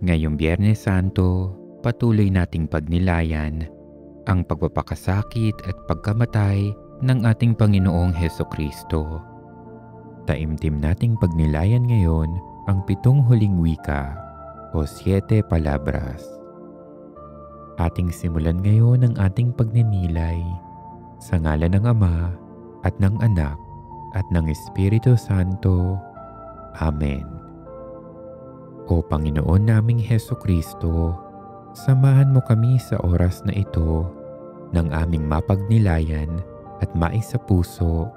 Ngayong Biyernes Santo, patuloy nating pagnilayan ang pagpapakasakit at pagkamatay ng ating Panginoong Hesukristo. Taimtim nating pagnilayan ngayon ang 7 huling wika o 7 palabras. Ating simulan ngayon ang ating pagninilay sa ngalan ng Ama at ng Anak at ng Espiritu Santo. Amen. O Panginoon naming Hesukristo, samahan mo kami sa oras na ito ng aming mapagnilayan at maisapuso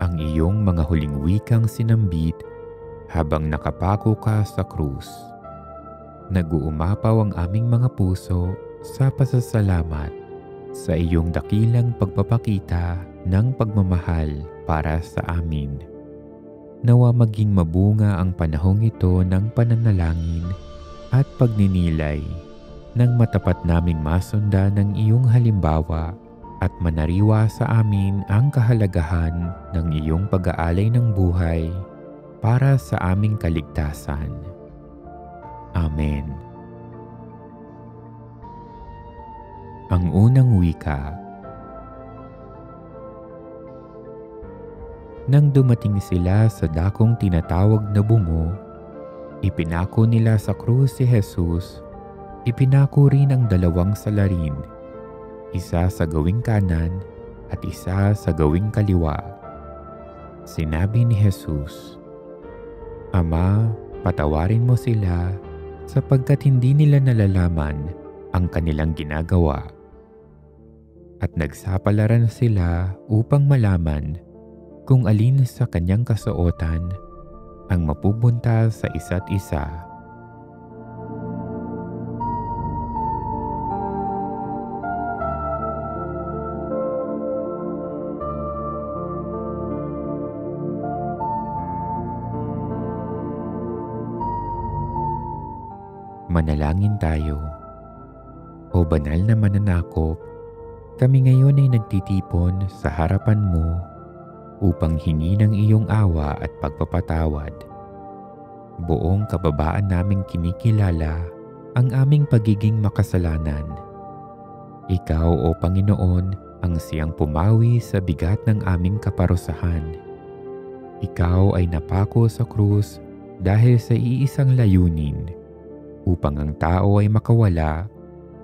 ang iyong mga huling wikang sinambit habang nakapako ka sa krus. Nag-uumapaw ang aming mga puso sa pasasalamat sa iyong dakilang pagpapakita ng pagmamahal para sa amin. Nawa maging mabunga ang panahong ito ng pananalangin at pagninilay nang matapat naming masundan ng iyong halimbawa at manariwa sa amin ang kahalagahan ng iyong pag-aalay ng buhay para sa aming kaligtasan. Amen. Ang unang wika. Nang dumating sila sa dakong tinatawag na bungo, ipinako nila sa krus si Jesus. Ipinako rin ang 2 salarin, isa sa gawing kanan at isa sa gawing kaliwa. Sinabi ni Jesus, "Ama, patawarin mo sila sapagkat hindi nila nalalaman ang kanilang ginagawa." At nagsapalaran sila upang malaman kung alin sa kanyang kasuotan ang mapupunta sa isa't isa. Manalangin tayo. O banal na mananakop, kami ngayon ay nagtitipon sa harapan mo upang hingi ng iyong awa at pagpapatawad. Buong kababaan naming kinikilala ang aming pagiging makasalanan. Ikaw, O Panginoon, ang siyang pumawi sa bigat ng aming kaparusahan. Ikaw ay napako sa krus dahil sa iisang layunin, upang ang tao ay makawala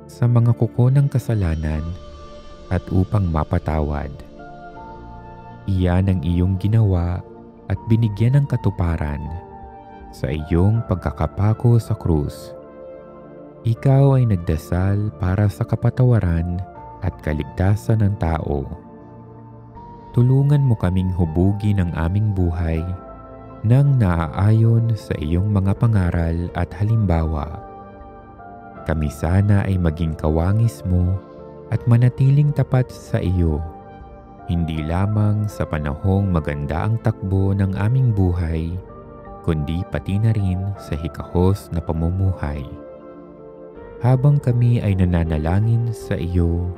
sa mga kuko ng kasalanan at upang mapatawad. Iyan ang iyong ginawa at binigyan ng katuparan sa iyong pagkakapako sa krus. Ikaw ay nagdasal para sa kapatawaran at kaligtasan ng tao. Tulungan mo kaming hubugin ang aming buhay nang naaayon sa iyong mga pangaral at halimbawa. Kami sana ay maging kawangis mo at manatiling tapat sa iyo, hindi lamang sa panahong maganda ang takbo ng aming buhay, kundi pati na rin sa hikahos na pamumuhay. Habang kami ay nananalangin sa iyo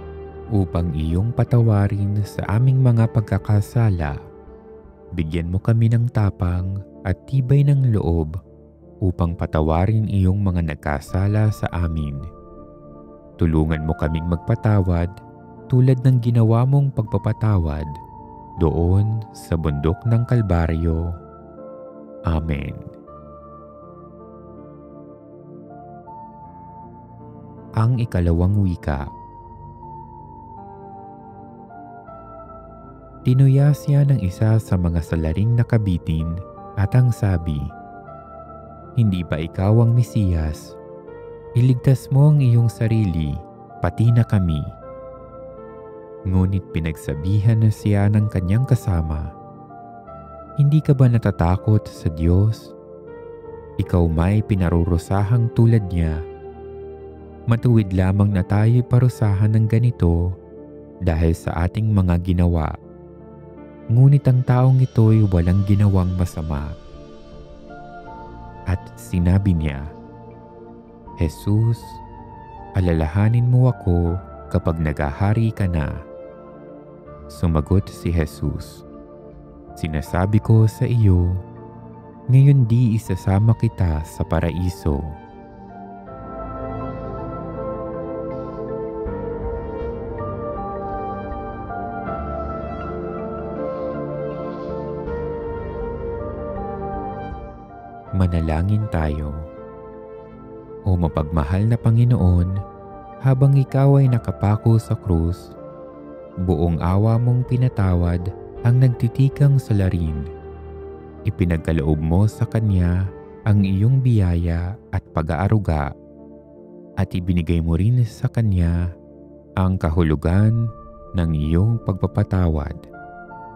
upang iyong patawarin sa aming mga pagkakasala, bigyan mo kami ng tapang at tibay ng loob upang patawarin iyong mga nagkasala sa amin. Tulungan mo kaming magpatawad tulad ng ginawa mong pagpapatawad doon sa bundok ng Kalbaryo. Amen. Ang ikalawang wika. Tinuya siya ng isa sa mga salaring nakabitin at ang sabi, "Hindi ba ikaw ang Mesiyas? Iligtas mo ang iyong sarili, pati na kami." Ngunit pinagsabihan na siya ng kanyang kasama, "Hindi ka ba natatakot sa Diyos? Ikaw may pinarurusahang tulad niya. Matuwid lamang na tayo'y parusahan ng ganito dahil sa ating mga ginawa. Ngunit ang taong ito'y walang ginawang masama." At sinabi niya, "Jesus, alalahanin mo ako kapag naghahari ka na." Sumagot si Jesus, "Sinasabi ko sa iyo, ngayon di isasama kita sa paraiso." Manalangin tayo. O mapagmahal na Panginoon, habang ikaw ay nakapako sa krus, buong awa mong pinatawad ang nagtitikang salarin. Ipinagkaloob mo sa Kanya ang iyong biyaya at pag-aaruga, at ibinigay mo rin sa Kanya ang kahulugan ng iyong pagpapatawad,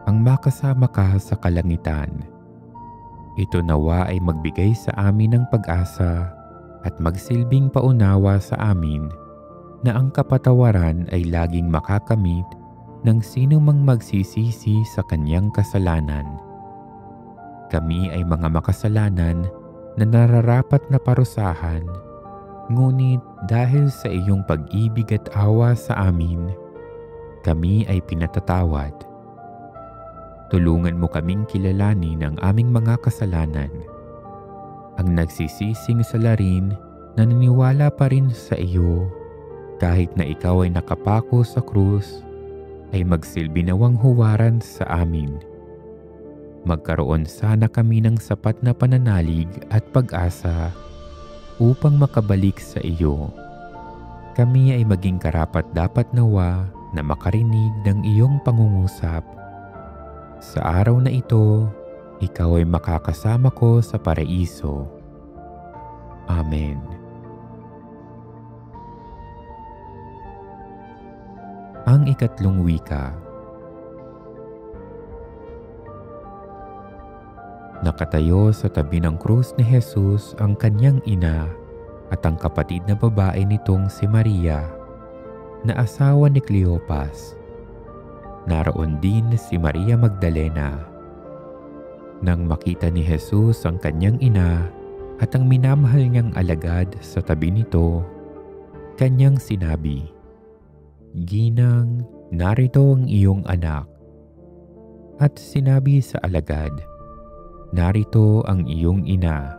ang makasama ka sa kalangitan. Ito nawa ay magbigay sa amin ng pag-asa at magsilbing paunawa sa amin na ang kapatawaran ay laging makakamit ng sino mang magsisisi sa kanyang kasalanan. Kami ay mga makasalanan na nararapat na parusahan, ngunit dahil sa iyong pag-ibig at awa sa amin, kami ay pinatatawad. Tulungan mo kaming kilalanin ang aming mga kasalanan. Ang nagsisising salarin na naniniwala pa rin sa iyo kahit na ikaw ay nakapako sa krus ay magsilbi nawang huwaran sa amin. Magkaroon sana kami ng sapat na pananalig at pag-asa upang makabalik sa iyo. Kami ay maging karapat-dapat nawa na makarinig ng iyong pangungusap. Sa araw na ito, ikaw ay makakasama ko sa paraiso. Amen. Ang ikatlong wika. Nakatayo sa tabi ng krus ni Jesus ang kanyang ina at ang kapatid na babae nitong si Maria, na asawa ni Cleopas. Naroon din si Maria Magdalena. Nang makita ni Jesus ang kanyang ina at ang minamahal niyang alagad sa tabi nito, kanyang sinabi, "Ginang, narito ang iyong anak." At sinabi sa alagad, "Narito ang iyong ina."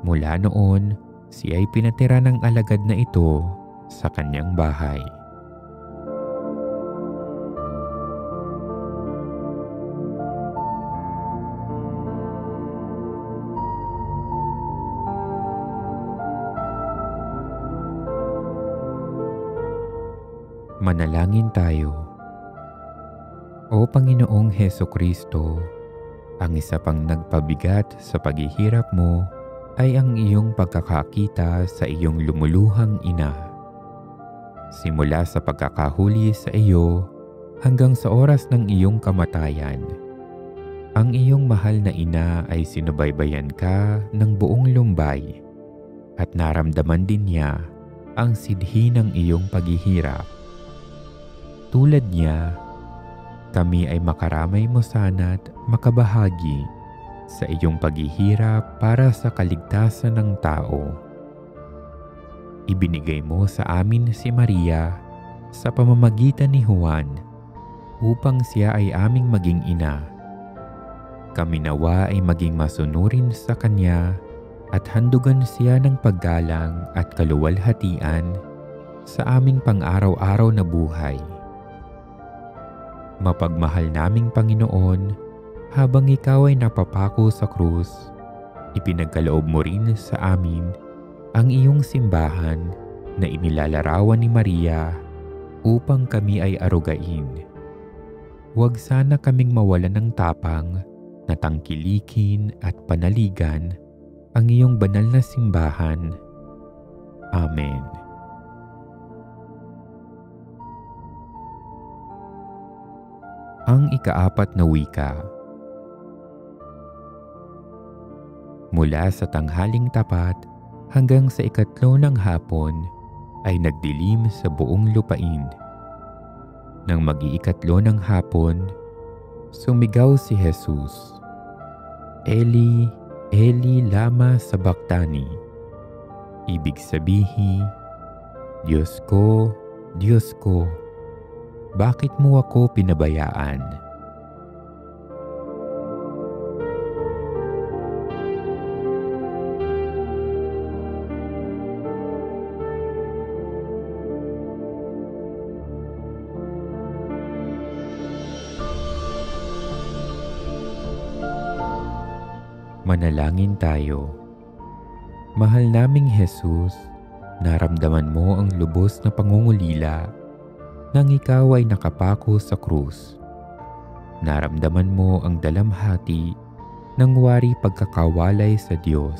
Mula noon, siya ay pinatira ng alagad na ito sa kanyang bahay. Manalangin tayo. O Panginoong Hesukristo, ang isa pang nagpabigat sa paghihirap mo ay ang iyong pagkakakita sa iyong lumuluhang ina. Simula sa pagkakahuli sa iyo hanggang sa oras ng iyong kamatayan, ang iyong mahal na ina ay sinubaybayan ka ng buong lumbay at naramdaman din niya ang sidhi ng iyong paghihirap. Tulad niya, kami ay makaramay mo sana't makabahagi sa iyong paghihirap para sa kaligtasan ng tao. Ibinigay mo sa amin si Maria sa pamamagitan ni Juan upang siya ay aming maging ina. Kami nawa ay maging masunurin sa kanya at handugan siya ng paggalang at kaluwalhatian sa aming pang-araw-araw na buhay. Mapagmahal naming Panginoon, habang ikaw ay napapako sa krus, ipinagkaloob mo rin sa amin ang iyong simbahan na inilalarawan ni Maria upang kami ay arugain. Huwag sana kaming mawalan ng tapang na tangkilikin at panaligan ang iyong banal na simbahan. Amen. Ang ikaapat na wika. Mula sa tanghaling tapat hanggang sa ikatlo ng hapon ay nagdilim sa buong lupain. Nang mag-iikatlo ng hapon, sumigaw si Jesus, "Eli, Eli lama sabachthani." Ibig sabihin, Diyos ko, bakit mo ako pinabayaan?" Manalangin tayo. Mahal naming Jesus, naramdaman mo ang lubos na pangungulila nang ikaw ay nakapako sa krus. Naramdaman mo ang dalamhati ng wari pagkakawalay sa Diyos.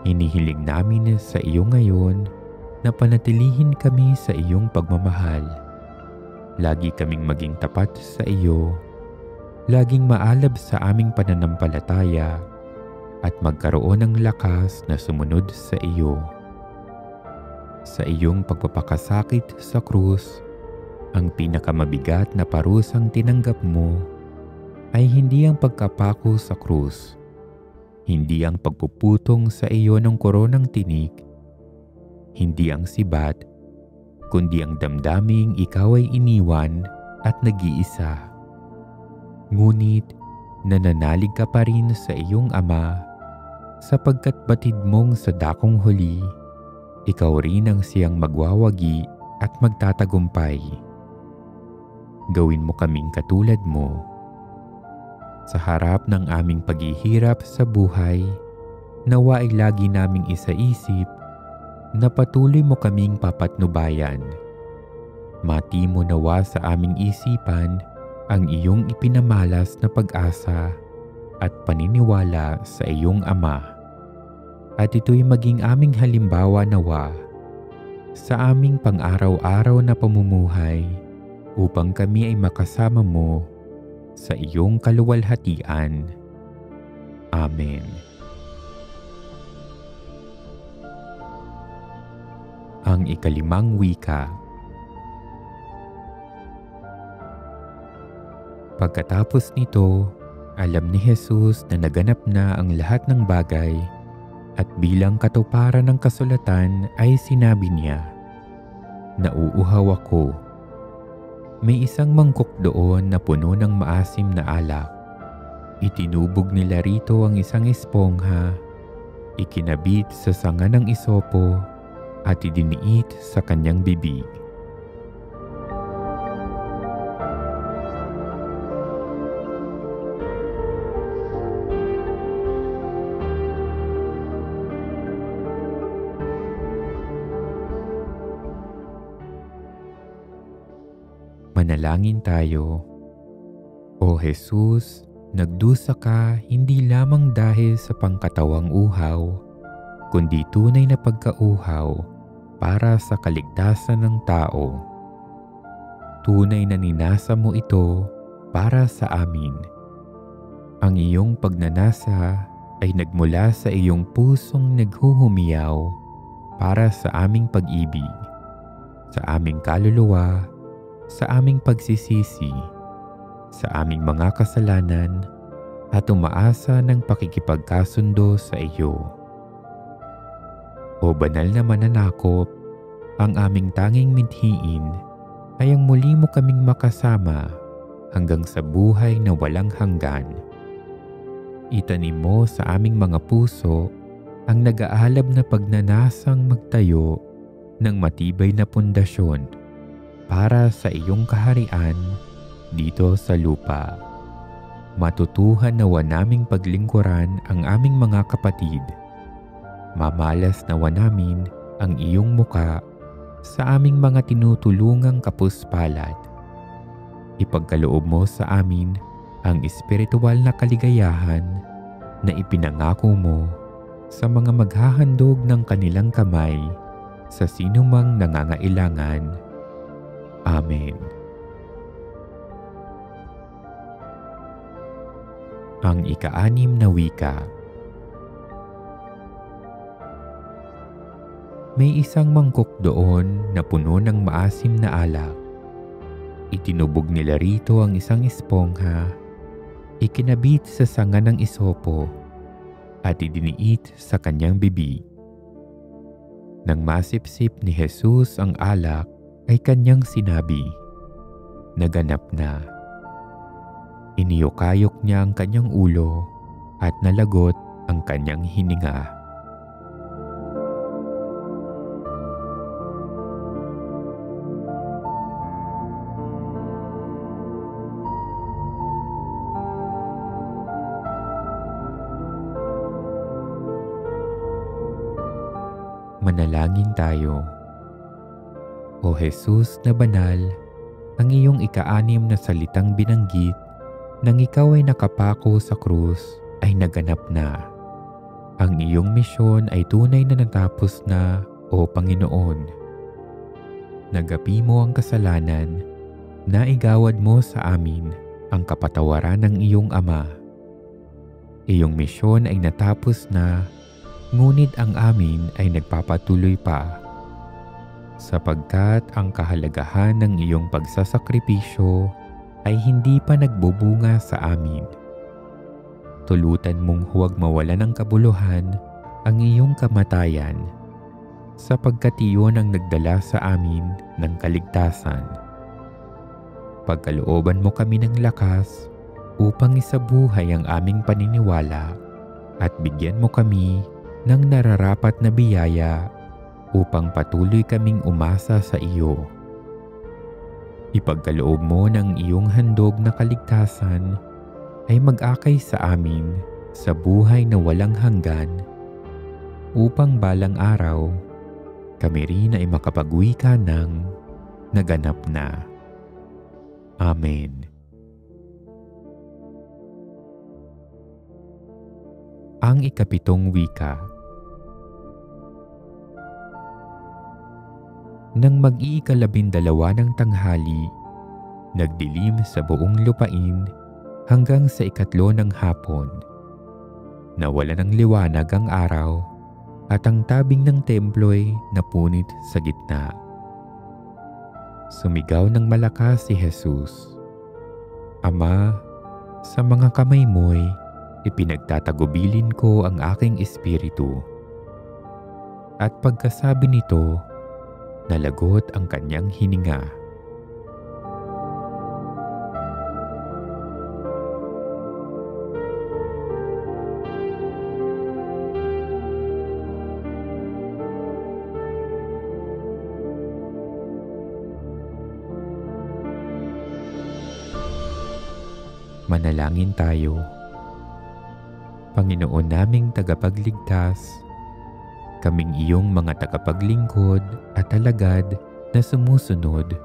Hinihiling namin sa iyo ngayon na panatilihin kami sa iyong pagmamahal. Lagi kaming maging tapat sa iyo, laging maalab sa aming pananampalataya at magkaroon ng lakas na sumunod sa iyo. Sa iyong pagpapakasakit sa krus, ang pinakamabigat na parusang tinanggap mo ay hindi ang pagkapako sa krus, hindi ang pagpuputong sa iyo ng koronang tinik, hindi ang sibat, kundi ang damdaming ikaw ay iniwan at nag-iisa. Ngunit nananalig ka pa rin sa iyong Ama sapagkat batid mong sa dakong huli, ikaw rin ang siyang magwawagi at magtatagumpay. Gawin mo kaming katulad mo. Sa harap ng aming paghihirap sa buhay, nawa ay lagi naming isaisip na patuloy mo kaming papatnubayan. Mati mo nawa sa aming isipan ang iyong ipinamalas na pag-asa at paniniwala sa iyong Ama. At ito'y maging aming halimbawa nawa sa aming pang-araw-araw na pamumuhay upang kami ay makasama mo sa iyong kaluwalhatian. Amen. Ang ikalimang wika. Pagkatapos nito, alam ni Jesus na naganap na ang lahat ng bagay at bilang katuparan ng kasulatan ay sinabi niya, "Nauuhaw ako." May isang mangkok doon na puno ng maasim na alak. Itinubog nila rito ang isang espongha, ikinabit sa sanga ng isopo at idiniit sa kanyang bibig. Manalangin tayo. O Jesus, nagdusa ka hindi lamang dahil sa pangkatawang uhaw, kundi tunay na pagkauhaw para sa kaligtasan ng tao. Tunay na ninasa mo ito para sa amin. Ang iyong pagnanasa ay nagmula sa iyong pusong naghuhumiyaw para sa aming pag-ibig, sa aming kaluluwa, sa aming pagsisisi, sa aming mga kasalanan at umaasa ng pakikipagkasundo sa iyo. O banal na mananakop, ang aming tanging mithiin ay ang muli mo kaming makasama hanggang sa buhay na walang hanggan. Itanim mo sa aming mga puso ang nag-aalab na pagnanasang magtayo ng matibay na pundasyon para sa iyong kaharian dito sa lupa. Matutuhan nawa naming paglingkuran ang aming mga kapatid. Mamalas nawa namin ang iyong muka sa aming mga tinutulungang kapuspalad. Ipagkaloob mo sa amin ang espiritual na kaligayahan na ipinangako mo sa mga maghahandog ng kanilang kamay sa sinumang nangangailangan. Amen. Ang ika-anim na wika. May isang mangkok doon na puno ng maasim na alak. Itinubog nila rito ang isang espongha, ikinabit sa sanga ng isopo, at idiniit sa kanyang bibig. Nang masipsip ni Jesus ang alak, ay kanyang sinabi, "Naganap na." Iniyokayok niya ang kanyang ulo at nalagot ang kanyang hininga. Manalangin tayo. O Jesus na banal, ang iyong ika-6 na salitang binanggit nang ikaw ay nakapako sa krus ay naganap na. Ang iyong misyon ay tunay na natapos na, O Panginoon. Nagapi mo ang kasalanan, naigawad mo sa amin ang kapatawaran ng iyong Ama. Iyong misyon ay natapos na, ngunit ang amin ay nagpapatuloy pa. Sapagkat ang kahalagahan ng iyong pagsasakripisyo ay hindi pa nagbubunga sa amin. Tulutan mong huwag mawalan ng kabuluhan ang iyong kamatayan, sapagkat iyon ang nagdala sa amin ng kaligtasan. Pagkalooban mo kami ng lakas upang isabuhay ang aming paniniwala at bigyan mo kami ng nararapat na biyaya upang patuloy kaming umasa sa iyo. Ipagkaloob mo ng iyong handog na kaligtasan ay mag-akay sa amin sa buhay na walang hanggan upang balang araw kami rin ay makapag-uwi ka ng naganap na. Amen. Ang ikapitong wika. Nang mag-iikalabindalawa ng tanghali, nagdilim sa buong lupain hanggang sa ikatlo ng hapon. Nawala ng liwanag ang araw at ang tabing ng templo'y napunit sa gitna. Sumigaw ng malakas si Jesus, Ama, sa mga kamay mo'y ipinagtatagubilin ko ang aking espiritu. At pagkasabi nito, nalagot ang kanyang hininga. Manalangin tayo. Panginoon naming tagapagligtas, kaming iyong mga tagapaglingkod at alagad na sumusunod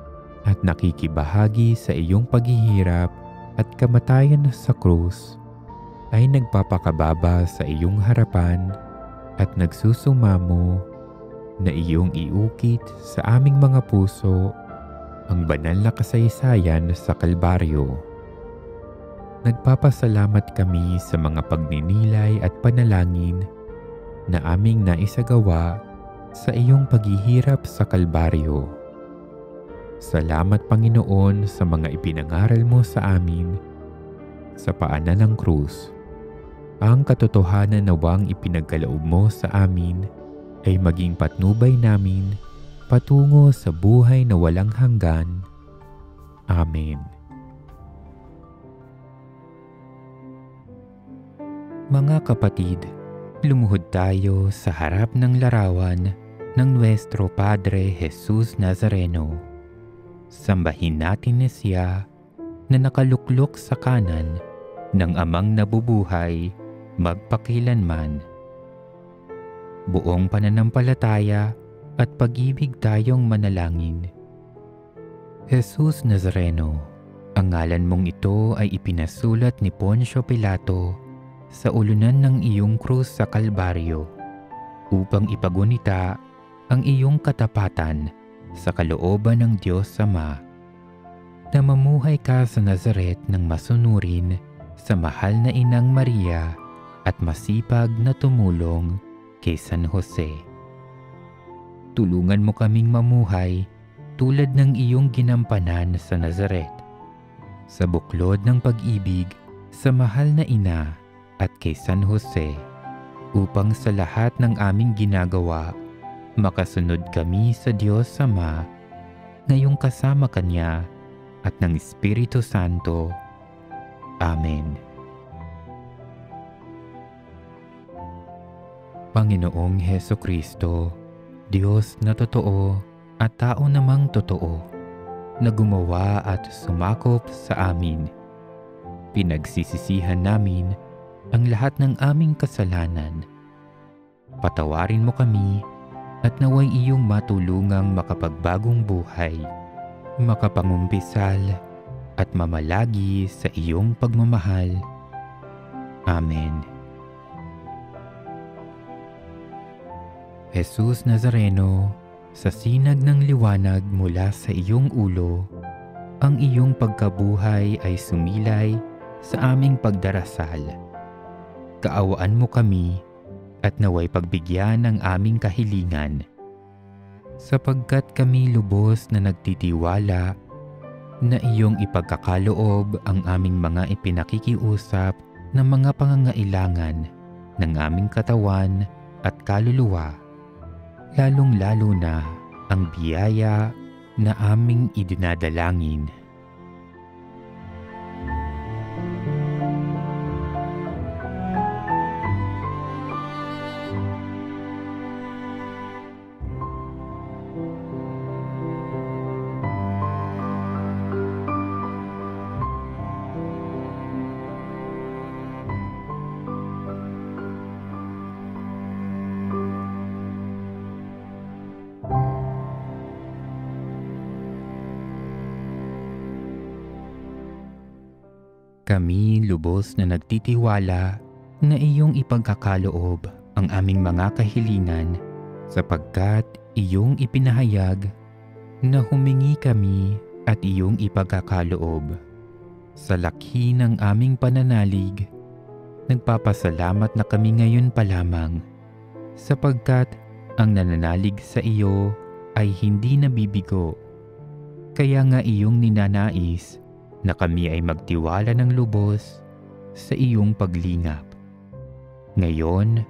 at nakikibahagi sa iyong paghihirap at kamatayan sa krus ay nagpapakababa sa iyong harapan at nagsusumamo na iyong iukit sa aming mga puso ang banal na kasaysayan sa Kalbaryo. Nagpapasalamat kami sa mga pagninilay at panalangin na aming naisagawa sa iyong paghihirap sa Kalbaryo. Salamat Panginoon sa mga ipinangaral mo sa amin sa paanan ng krus. Ang katotohanan nawang ipinagkaloob mo sa amin ay maging patnubay namin patungo sa buhay na walang hanggan. Amen. Mga kapatid, lumuhod tayo sa harap ng larawan ng Nuestro Padre Jesus Nazareno. Sambahin natin siya na nakaluklok sa kanan ng Amang nabubuhay magpakilanman. Buong pananampalataya at pag-ibig tayong manalangin. Jesus Nazareno, ang ngalan mong ito ay ipinasulat ni Poncio Pilato sa ulunan ng iyong krus sa Kalbaryo upang ipagunita ang iyong katapatan sa kalooban ng Diyos Ama. Na mamuhay ka sa Nazaret ng masunurin sa mahal na Inang Maria at masipag na tumulong kay San Jose. Tulungan mo kaming mamuhay tulad ng iyong ginampanan sa Nazaret, sa buklod ng pag-ibig sa mahal na Ina at kay San Jose, upang sa lahat ng aming ginagawa, makasunod kami sa Diyos Ama, ngayong kasama Kanya at ng Espiritu Santo. Amen. Panginoong Hesukristo, Diyos na totoo at tao namang totoo, na gumawa at sumakop sa amin. Pinagsisisihan namin ang lahat ng aming kasalanan. Patawarin mo kami at naway iyong matulungang makapagbagong buhay, makapangumpisal at mamalagi sa iyong pagmamahal. Amen. Jesus Nazareno, sa sinag ng liwanag mula sa iyong ulo, ang iyong pagkabuhay ay sumilay sa aming pagdarasal. Kaawaan mo kami at naway pagbigyan ng aming kahilingan, sapagkat kami lubos na nagtitiwala na iyong ipagkakaloob ang aming mga ipinakikiusap ng mga pangangailangan ng aming katawan at kaluluwa, lalong-lalo na ang biyaya na aming idinadalangin. Kami lubos na nagtitiwala na iyong ipagkakaloob ang aming mga kahilingan, sapagkat iyong ipinahayag na humingi kami at iyong ipagkakaloob. Sa lakhੀ ng aming pananalig, nagpapasalamat na kami ngayon pa lamang, sapagkat ang nananalig sa iyo ay hindi nabibigo. Kaya nga iyong ninanais na kami ay magtiwala ng lubos sa iyong paglingap, ngayon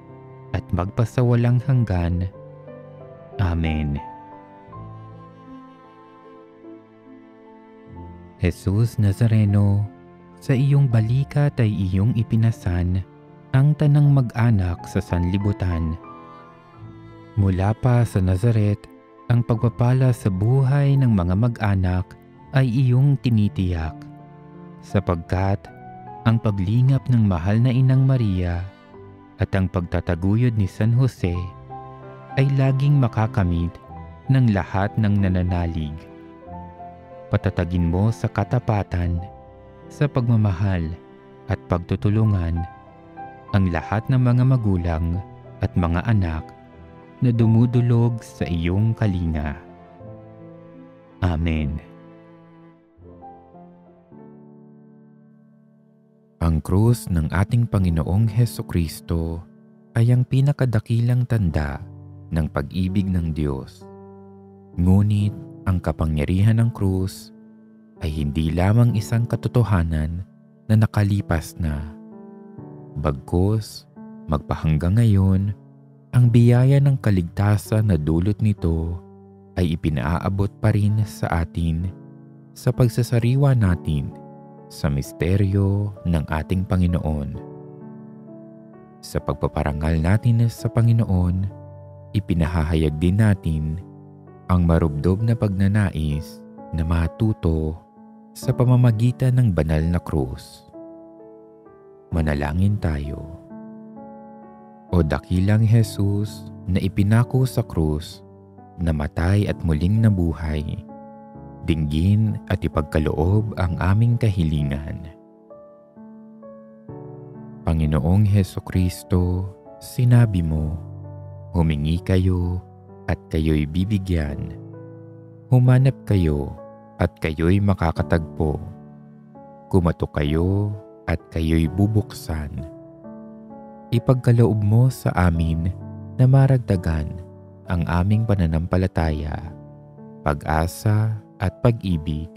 at magpasawalang hanggan. Amen. Jesus Nazareno, sa iyong balikat ay iyong ipinasan ang tanang mag-anak sa sanlibutan. Mula pa sa Nazaret, ang pagpapala sa buhay ng mga mag-anak ay iyong tinitiyak, sapagkat ang paglingap ng mahal na Inang Maria at ang pagtataguyod ni San Jose ay laging makakamit ng lahat ng nananalig. Patatagin mo sa katapatan, sa pagmamahal at pagtutulungan ang lahat ng mga magulang at mga anak na dumudulog sa iyong kalinga. Amen. Ang krus ng ating Panginoong Hesukristo ay ang pinakadakilang tanda ng pag-ibig ng Diyos. Ngunit ang kapangyarihan ng krus ay hindi lamang isang katotohanan na nakalipas na. Bagkus, magpahanggang ngayon, ang biyaya ng kaligtasan na dulot nito ay ipinaaabot pa rin sa atin sa pagsasariwa natin sa misteryo ng ating Panginoon. Sa pagpaparangal natin sa Panginoon, ipinahahayag din natin ang marubdob na pagnanais na matuto sa pamamagitan ng banal na krus. Manalangin tayo. O dakilang Jesus na ipinako sa krus, namatay at muling nabuhay, dinggin at ipagkaloob ang aming kahilingan. Panginoong Hesukristo, sinabi mo, humingi kayo at kayo'y bibigyan. Humanap kayo at kayo'y makakatagpo. Kumatok kayo at kayo'y bubuksan. Ipagkaloob mo sa amin na maragdagan ang aming pananampalataya, pag-asa at pag-ibig,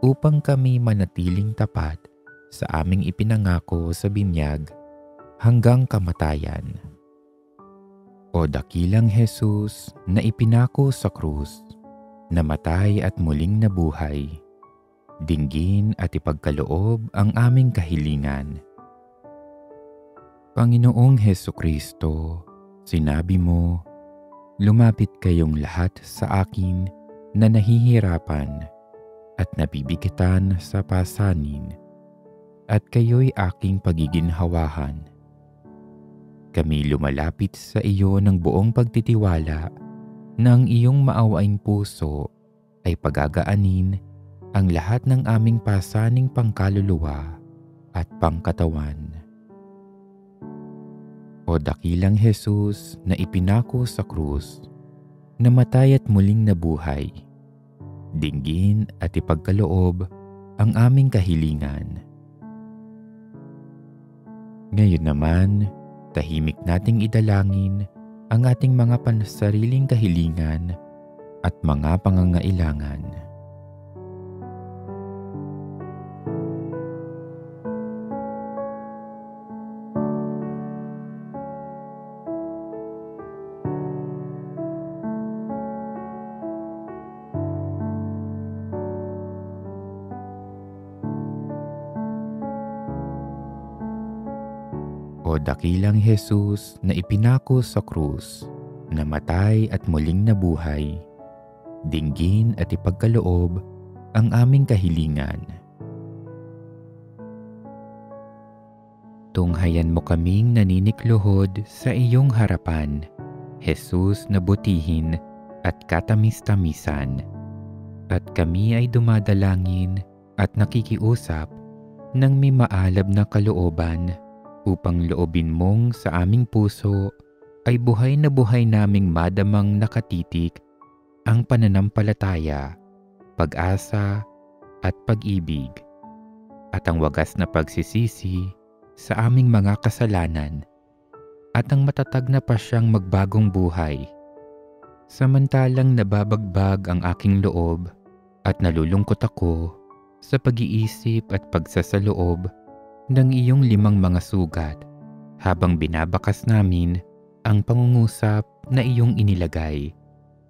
upang kami manatiling tapat sa aming ipinangako sa binyag hanggang kamatayan. O dakilang Jesus na ipinako sa krus, namatay at muling nabuhay, dinggin at ipagkaloob ang aming kahilingan. Panginoong Hesukristo, sinabi mo, lumapit kayong lahat sa akin na nahihirapan at nabibigitan sa pasanin, at kayo'y aking pagiginhawahan. Kami lumalapit sa iyo ng buong pagtitiwala na ang iyong maawaing puso ay pagagaanin ang lahat ng aming pasaning pangkaluluwa at pangkatawan. O dakilang Jesus na ipinako sa krus, namatay at muling nabuhay, dinggin at ipagkaloob ang aming kahilingan. Ngayon naman, tahimik nating idalangin ang ating mga pansariling kahilingan at mga pangangailangan. O dakilang Jesus na ipinako sa krus, namatay at muling nabuhay, dinggin at ipagkaloob ang aming kahilingan. Tunghayan mo kaming naninikluhod sa iyong harapan, Jesus na butihin at katamis-tamisan, at kami ay dumadalangin at nakikiusap ng may maalab na kalooban upang loobin mong sa aming puso ay buhay na buhay naming madamang nakatitik ang pananampalataya, pag-asa at pag-ibig, at ang wagas na pagsisisi sa aming mga kasalanan at ang matatag na pasyang magbagong buhay. Samantalang nababagbag ang aking loob at nalulungkot ako sa pag-iisip at pagsasaloob ng iyong 5 mga sugat habang binabakas namin ang pangungusap na iyong inilagay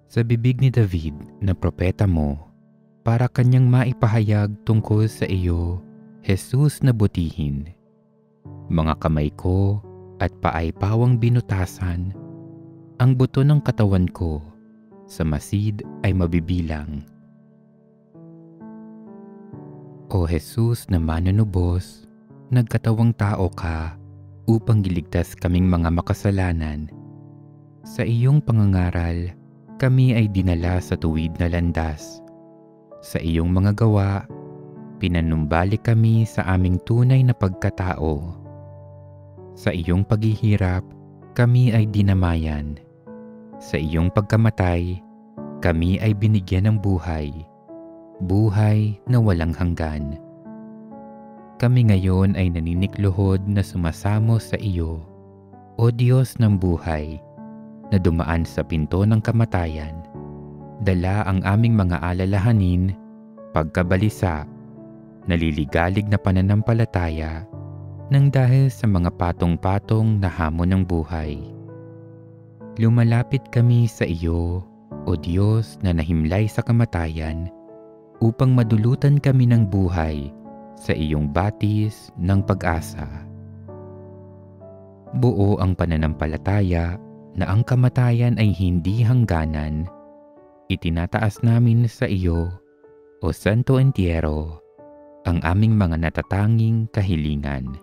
sa bibig ni David na propeta mo para kanyang maipahayag tungkol sa iyo, Jesus na butihin. Mga kamay ko at paay pawang binutasan, ang buto ng katawan ko sa masid ay mabibilang. O Jesus na manunubos, nagkatawang tao ka upang iligtas kaming mga makasalanan. Sa iyong pangangaral, kami ay dinala sa tuwid na landas. Sa iyong mga gawa, pinanumbalik kami sa aming tunay na pagkatao. Sa iyong paghihirap, kami ay dinamayan. Sa iyong pagkamatay, kami ay binigyan ng buhay, buhay na walang hanggan. Kami ngayon ay naninikluhod na sumasamo sa iyo, O Diyos ng buhay, na dumaan sa pinto ng kamatayan, dala ang aming mga alalahanin, pagkabalisa, naliligalig na pananampalataya, nang dahil sa mga patong-patong na hamon ng buhay. Lumalapit kami sa iyo, O Diyos na nahimlay sa kamatayan, upang madulutan kami ng buhay sa iyong batis ng pag-asa. Buo ang pananampalataya na ang kamatayan ay hindi hangganan. Itinataas namin sa iyo, O Santo Entierro, ang aming mga natatanging kahilingan.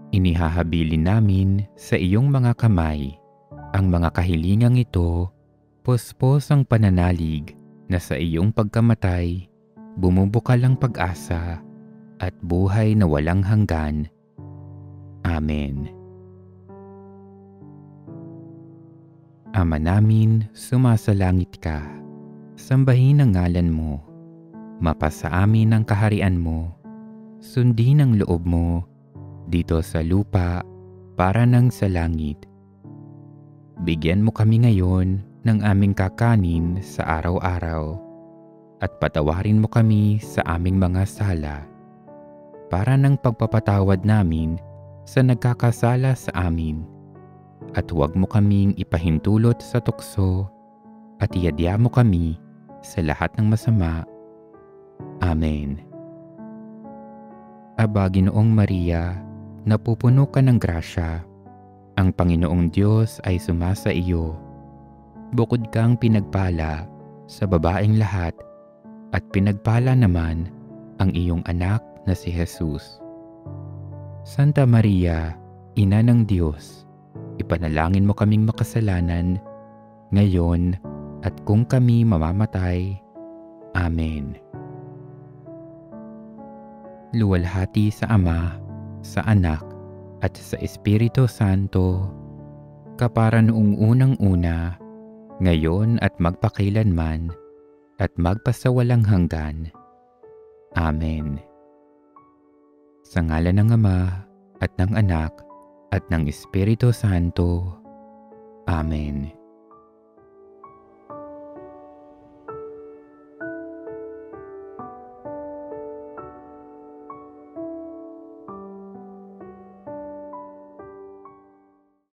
Inihahabilin namin sa iyong mga kamay ang mga kahilingang ito, puspos ang pananalig na sa iyong pagkamatay, bumubukal ang pag-asa at buhay na walang hanggan. Amen. Ama namin, sumasalangit ka. Sambahin ang ngalan mo. Mapasa amin ang kaharian mo. Sundin ang loob mo dito sa lupa para nang sa langit. Bigyan mo kami ngayon ng aming kakanin sa araw-araw at patawarin mo kami sa aming mga sala para nang pagpapatawad namin sa nagkakasala sa amin, at huwag mo kaming ipahintulot sa tukso at iadya mo kami sa lahat ng masama. Amen. Aba, Ginoong Maria, napupuno ka ng grasya. Ang Panginoong Diyos ay sumasa iyo. Bukod kang pinagpala sa babaeng lahat, at pinagpala naman ang iyong anak na si Jesus. Santa Maria, Ina ng Diyos, ipanalangin mo kaming makasalanan, ngayon at kung kami mamamatay. Amen. Luwalhati sa Ama, sa Anak, at sa Espiritu Santo, kapara noong unang-una, ngayon at magpakailanman, at magpasawalang hanggan. Amen. Sa ngalan ng Ama, at ng Anak, at ng Espiritu Santo. Amen.